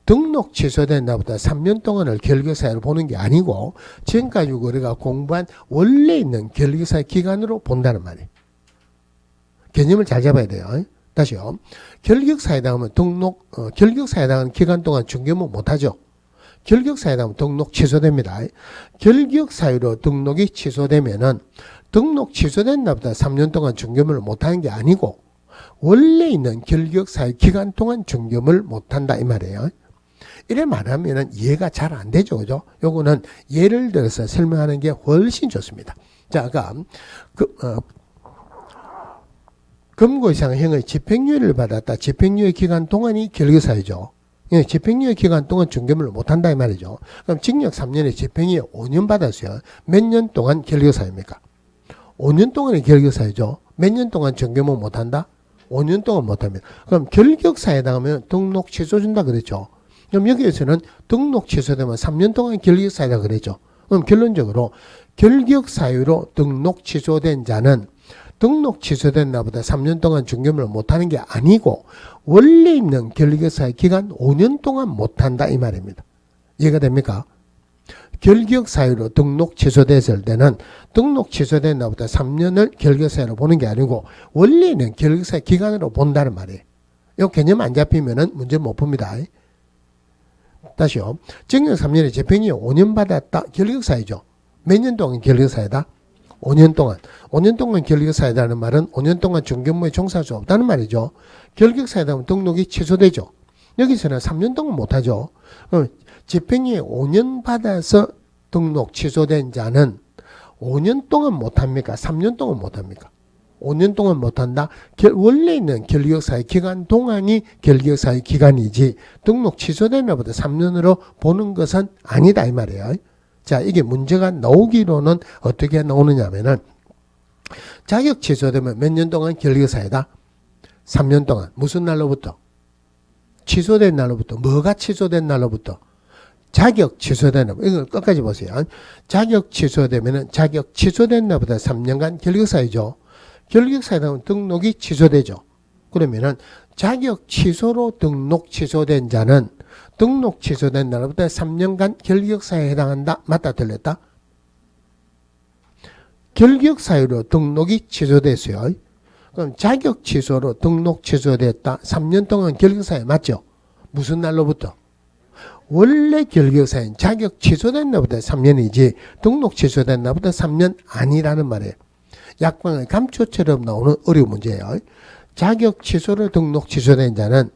등록 취소된 날부터 3년 동안을 결격사유로 보는 게 아니고 지금까지 우리가 공부한 원래 있는 결격사유 기간으로 본다는 말이에요. 개념을 잘 잡아야 돼요. 다시요. 결격사유에 해당하면 결격사유에 해당하는 기간 동안 중개업무 못하죠. 결격사유에 해당하면 등록 취소됩니다. 결격사유로 등록이 취소되면은 등록 취소된 날부터 3년 동안 중개업무를 못하는 게 아니고 원래 있는 결격사유 기간 동안 중개업무를 못한다 이 말이에요. 이래 말하면은 이해가 잘 안 되죠. 그죠? 요거는 예를 들어서 설명하는 게 훨씬 좋습니다. 자, 아까 금고 이상형의 집행유예를 받았다. 집행유예 기간 동안이 결격사유죠. 예, 집행유예 기간 동안 중개업무를 못한다 이 말이죠. 그럼 징역 3년에 집행유예 5년 받았어요. 몇 년 동안 결격사유입니까? 5년 동안의 결격사유죠. 몇 년 동안 중개업무 못한다? 5년 동안 못합니다. 그럼 결격사유에 해당하면 등록 취소 준다 그랬죠. 그럼 여기에서는 등록 취소되면 3년 동안 결격사유다 그랬죠. 그럼 결론적으로 결격사유로 등록 취소된 자는 등록 취소된 날보다 3년 동안 중개업무를 못하는 게 아니고 원래 있는 결격사유 기간 5년 동안 못한다 이 말입니다. 이해가 됩니까? 결격사유로 등록 취소됐을 때는 등록 취소된 날보다 3년을 결격사유로 보는 게 아니고 원래 있는 결격사유 기간으로 본다는 말이에요. 이 개념 안 잡히면은 문제 못 풉니다. 다시요. 징역 3년에 집행유예 5년 받았다. 결격사유죠. 몇 년 동안 결격사유다? 5년 동안. 5년 동안 결격사유다는 말은 5년 동안 중견부에 종사할 수 없다는 말이죠. 결격사유다면 등록이 취소되죠. 여기서는 3년 동안 못하죠. 집행유예 5년 받아서 등록 취소된 자는 5년 동안 못합니까? 3년 동안 못합니까? 5년 동안 못한다? 원래 있는 결격사유 기간 동안이 결격사유 기간이지 등록 취소된 날보다 3년으로 보는 것은 아니다 이 말이에요. 자, 이게 문제가 나오기로는 어떻게 나오느냐 하면은 자격 취소되면 몇 년 동안 결격사유다? 3년 동안. 무슨 날로부터? 취소된 날로부터. 뭐가 취소된 날로부터? 자격 취소된 날. 이걸 끝까지 보세요. 자격 취소되면은 자격 취소된 날보다 3년간 결격사유죠. 결격사유다면 등록이 취소되죠. 그러면은 자격 취소로 등록 취소된 자는 등록 취소된 날부터 3년간 결격사유에 해당한다. 맞다 틀렸다? 결격사유로 등록이 취소됐어요. 그럼 자격 취소로 등록 취소됐다. 3년 동안 결격사유 맞죠? 무슨 날로부터? 원래 결격사유는 자격 취소된 날부터 3년이지 등록 취소된 날부터 3년 아니라는 말이에요. 약방의 감초처럼 나오는 어려운 문제예요. 자격 취소로 등록 취소된 자는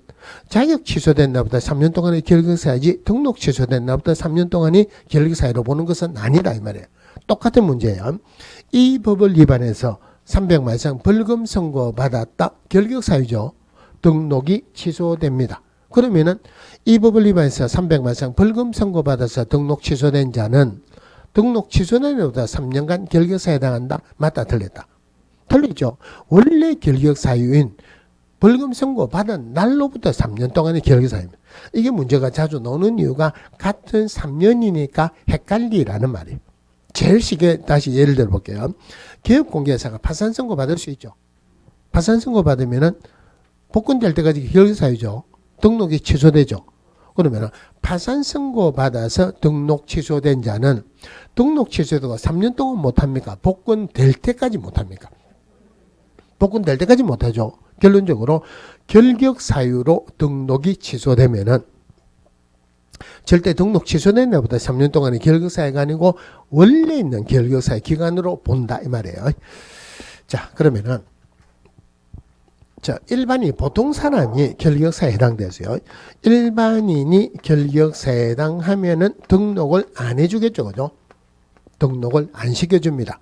자격 취소된 날부터 3년 동안의 결격사유지 등록 취소된 날부터 3년 동안이 결격사유로 보는 것은 아니다 이 말이에요. 똑같은 문제예요. 이 법을 위반해서 300만 이상 벌금 선고받았다. 결격사유죠. 등록이 취소됩니다. 그러면은 이 법을 위반해서 300만 이상 벌금 선고받아서 등록 취소된 자는 등록 취소된 날보다 3년간 결격사유에 해당한다. 맞다 틀렸다? 틀리죠. 원래 결격사유인 벌금 선고 받은 날로부터 3년 동안의 결격사유입니다. 이게 문제가 자주 나오는 이유가 같은 3년이니까 헷갈리라는 말이에요. 제일 쉽게 다시 예를 들어 볼게요. 개업공개사가 파산 선고 받을 수 있죠. 파산 선고 받으면은 복권될 때까지 결격사유죠. 등록이 취소되죠. 그러면 파산 선고 받아서 등록 취소된 자는 등록 취소되고 3년 동안 못합니까? 복권될 때까지 못합니까? 복권될 때까지 못하죠. 결론적으로 결격사유로 등록이 취소되면은 절대 등록 취소된 날보다 3년 동안의 결격사유가 아니고 원래 있는 결격사유 기간으로 본다 이 말이에요. 자, 그러면은 자, 일반인 보통 사람이 결격사유에 해당되세요. 일반인이 결격사유에 해당하면은 등록을 안 해주겠죠, 그죠? 등록을 안 시켜줍니다.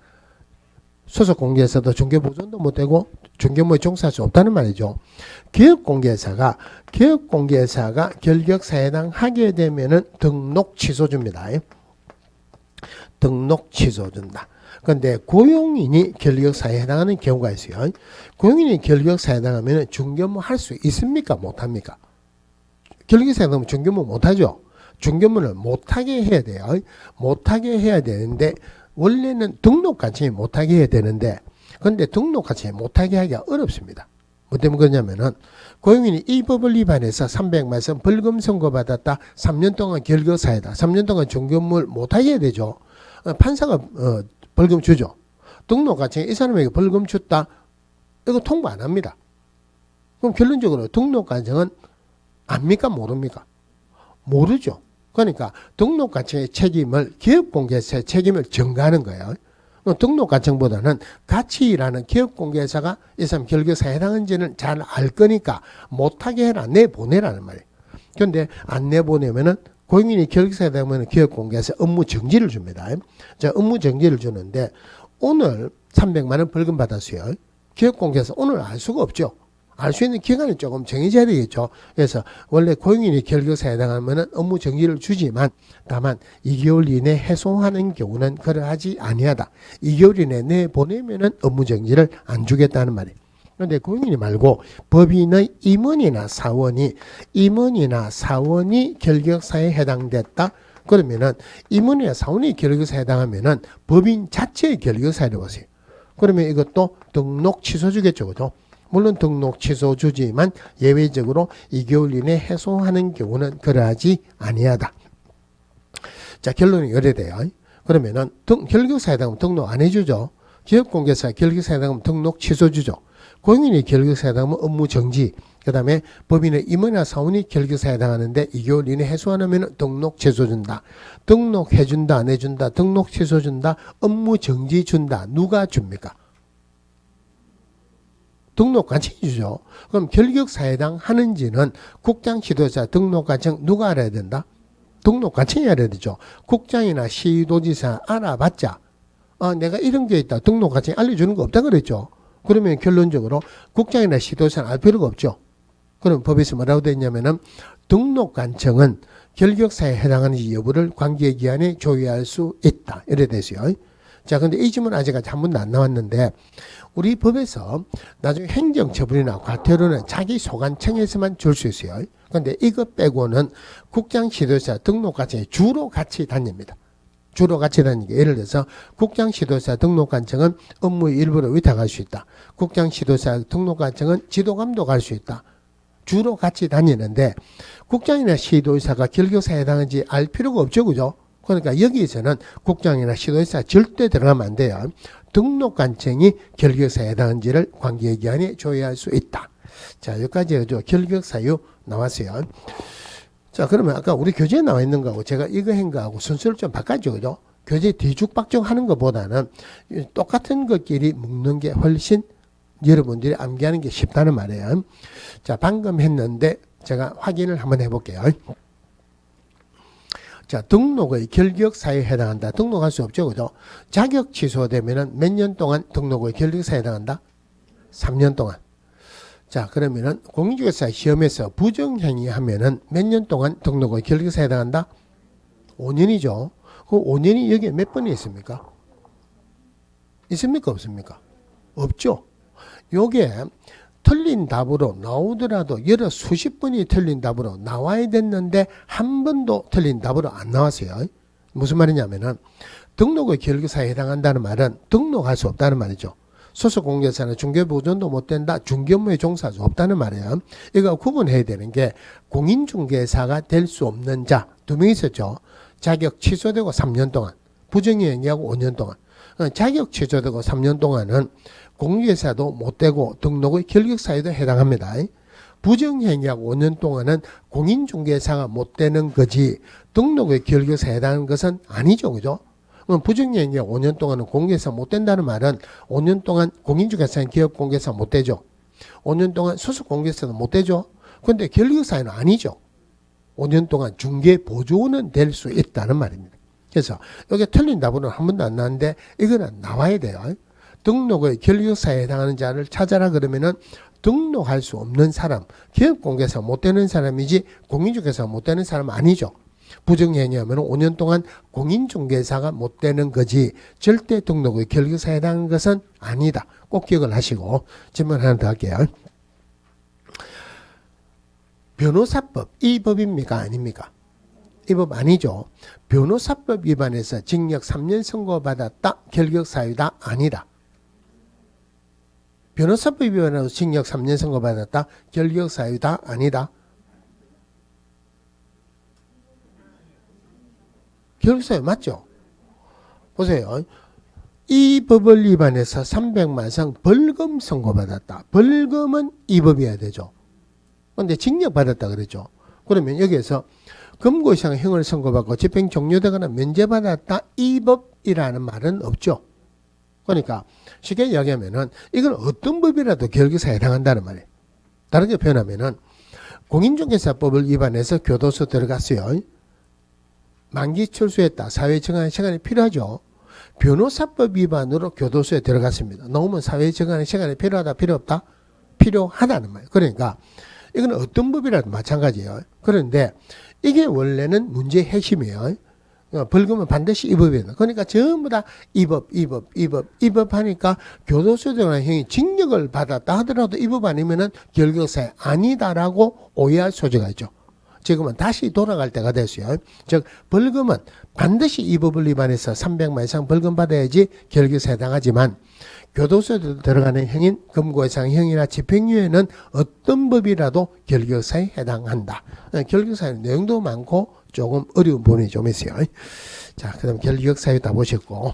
소속 공개사도 중개 보존도 못되고 중개모에 종사할 수 없다는 말이죠. 기업공개사가 결격사유에 해당하게 되면은 등록 취소 줍니다. 등록 취소 준다. 그런데 고용인이 결격사유에 해당하는 경우가 있어요. 고용인이 결격사유에 해당하면 중개모 할 수 있습니까? 못합니까? 결격사유에 해당하면 중개모 못하죠. 중개모를 못하게 해야 돼요. 못하게 해야 되는데 원래는 등록 가칭이 못하게 해야 되는데 그런데 등록 가칭이 못하게 하기가 어렵습니다. 뭐 때문에 그러냐면은 고용인이 이 법을 위반해서 300만 원 벌금 선고받았다. 3년 동안 결격사유다. 3년 동안 중개모를 못하게 해야 되죠. 판사가 벌금 주죠. 등록 가칭이 이 사람에게 벌금 줬다. 이거 통보 안 합니다. 그럼 결론적으로 등록 가칭은 압니까? 모릅니까? 모르죠. 그러니까 등록 가칭의 책임을 기업공개사의 책임을 전가하는 거예요. 등록 가칭보다는 같이 일하는 기업공개사가 이 사람 결격사유에 해당한지는 잘 알 거니까 못하게 해라 내보내라는 말이에요. 그런데 안 내보내면은 고용인이 결격사유에 해당하면 기업공개사 업무 정지를 줍니다. 자, 업무 정지를 주는데 오늘 300만 원 벌금 받았어요. 기업공개사 오늘 알 수가 없죠. 알 수 있는 기간이 조금 정해져야 되겠죠. 그래서 원래 고용인이 결격사유에 해당하면 업무 정지를 주지만 다만 2개월 이내 해소하는 경우는 그러하지 아니하다. 2개월 이내 내보내면은 업무 정지를 안 주겠다는 말이에요. 그런데 고용인이 말고 법인의 임원이나 사원이 결격사유에 해당됐다. 그러면은 임원이나 사원이 결격사유에 해당하면은 법인 자체의 결격사유라고 하세요. 그러면 이것도 등록 취소 주겠죠, 그죠? 물론 등록 취소 주지만 예외적으로 2개월 이내 해소하는 경우는 그러하지 아니하다. 자, 결론이 이래 돼요. 그러면은 결격사유에 해당하면 등록 안 해주죠. 기업공개사 결격사유에 해당하면 등록 취소 주죠. 공인이 결격사유에 해당하면 업무 정지, 그 다음에 법인의 임원이나 사원이 결격사유에 해당하는데 2개월 이내 해소 안 하면 등록 취소 준다. 등록해준다, 안 해준다, 등록 취소 준다, 업무 정지 준다. 누가 줍니까? 등록관청이 주죠. 그럼 결격사유에 해당하는지는 국장, 지도자, 등록관청 누가 알아야 된다? 등록관청이 알아야 되죠. 국장이나 시도지사 알아봤자 내가 이런 게 있다. 등록관청이 알려주는 거 없다 그랬죠. 그러면 결론적으로 국장이나 시도지사는 알 필요가 없죠. 그럼 법에서 뭐라고 되어 있냐면은 등록관청은 결격사유에 해당하는지 여부를 관계기관에 조회할 수 있다. 이래 되세요. 자, 근데 이 질문 아직까지 한 번도 안 나왔는데 우리 법에서 나중에 행정처분이나 과태료는 자기 소관청에서만 줄 수 있어요. 근데 이거 빼고는 국장, 지도자, 등록관청이 주로 같이 다닙니다. 주로 같이 다니게 예를 들어서 국장, 지도자, 등록관청은 업무의 일부를 위탁할 수 있다. 국장, 지도자, 등록관청은 지도감독할 수 있다. 주로 같이 다니는데 국장이나 시도지사가 결격사유에 해당하는지 알 필요가 없죠. 그죠? 그러니까 여기에서는 국장이나 시도지사 절대 들어가면 안 돼요. 등록관청이 결격사유에 해당하는지를 관계기관에 조회할 수 있다. 자, 여기까지 결격사유 나왔어요. 자, 그러면 아까 우리 교재에 나와 있는 거하고 제가 이거 한 거하고 순서를 좀 바꿔줘. 그죠? 교재 뒤죽박죽 하는 것보다는 똑같은 것끼리 묶는 게 훨씬 여러분들이 암기하는 게 쉽다는 말이에요. 자, 방금 했는데 제가 확인을 한번 해볼게요. 자, 등록의 결격사유에 해당한다. 등록할 수 없죠. 그죠? 자격 취소되면은 몇 년 동안 등록의 결격사유에 해당한다? 3년 동안. 자, 그러면은 공인중개사 시험에서 부정행위 하면은 몇 년 동안 등록의 결격사유에 해당한다? 5년이죠. 그 5년이 여기에 몇 번이 있습니까? 있습니까? 없습니까? 없죠. 요게 틀린 답으로 나오더라도 여러 수십 번이 틀린 답으로 나와야 됐는데 한 번도 틀린 답으로 안 나왔어요. 무슨 말이냐면은 등록의 결격사유에 해당한다는 말은 등록할 수 없다는 말이죠. 소속공개사는 중개보존도 못 된다. 중개업무에 종사할 수 없다는 말이에요. 이거 구분해야 되는 게 공인중개사가 될 수 없는 자 2명 있었죠. 자격 취소되고 3년 동안, 부정행위하고 5년 동안. 자격 취소되고 3년 동안은 공인중개사도 못 되고 등록의 결격사유에도 해당합니다. 부정행위하고 5년 동안은 공인중개사가 못 되는 거지 등록의 결격사유에 해당하는 것은 아니죠. 그죠? 부정행위하고 5년 동안은 공개사 못 된다는 말은 5년 동안 공인중개사는 기업공개사 못 되죠. 5년 동안 소속공개사도 못 되죠. 그런데 결격사유는 아니죠. 5년 동안 중개보조는 될 수 있다는 말입니다. 그래서 여기 틀린 답으로는 한 번도 안 나왔는데 이거는 나와야 돼요. 등록의 결격사유에 해당하는 자를 찾아라 그러면은 등록할 수 없는 사람, 기업공개사 못 되는 사람이지 공인중개사 못 되는 사람은 아니죠. 부정행위하면 5년 동안 공인중개사가 못 되는 거지 절대 등록의 결격사유에 해당하는 것은 아니다. 꼭 기억을 하시고 질문 하나 더 할게요. 변호사법 이 법입니까? 아닙니까? 이 법 아니죠. 변호사법 위반해서 징역 3년 선고받았다. 결격사유다. 아니다. 변호사법 위반해서 징역 3년 선고받았다. 결격사유다. 아니다. 결격사유 맞죠? 보세요. 이 법을 위반해서 300만 성 벌금 선고받았다. 벌금은 이 법이어야 되죠. 그런데 징역 받았다 그랬죠. 그러면 여기에서 금고 이상 형을 선고받고 집행 종료되거나 면제받았다. 이 법이라는 말은 없죠. 그러니까 쉽게 이야기하면은 이건 어떤 법이라도 결격사유에 해당한다는 말이에요. 다르게 표현하면은 공인중개사법을 위반해서 교도소 들어갔어요. 만기 출소했다. 사회 적응하는 시간이 필요하죠. 변호사법 위반으로 교도소에 들어갔습니다. 나오면 사회 적응하는 시간이 필요하다. 필요 없다? 필요하다는 말이에요. 그러니까 이건 어떤 법이라도 마찬가지예요. 그런데 이게 원래는 문제의 핵심이에요. 벌금은 반드시 이 법이에요. 그러니까 전부 다 이 법 하니까 교도소에 들어가는 형이 징역을 받았다 하더라도 이 법 아니면은 결격사유 아니다라고 오해할 소지가 있죠. 지금은 다시 돌아갈 때가 됐어요. 즉 벌금은 반드시 이 법을 위반해서 300만 이상 벌금 받아야지 결격사유에 해당하지만 교도소에 들어가는 형인 금고 이상 형이나 집행유예는 어떤 법이라도 결격사유에 해당한다. 결격사유 내용도 많고 조금 어려운 부분이 좀 있어요. 자, 그 다음 결격사유 다 보셨고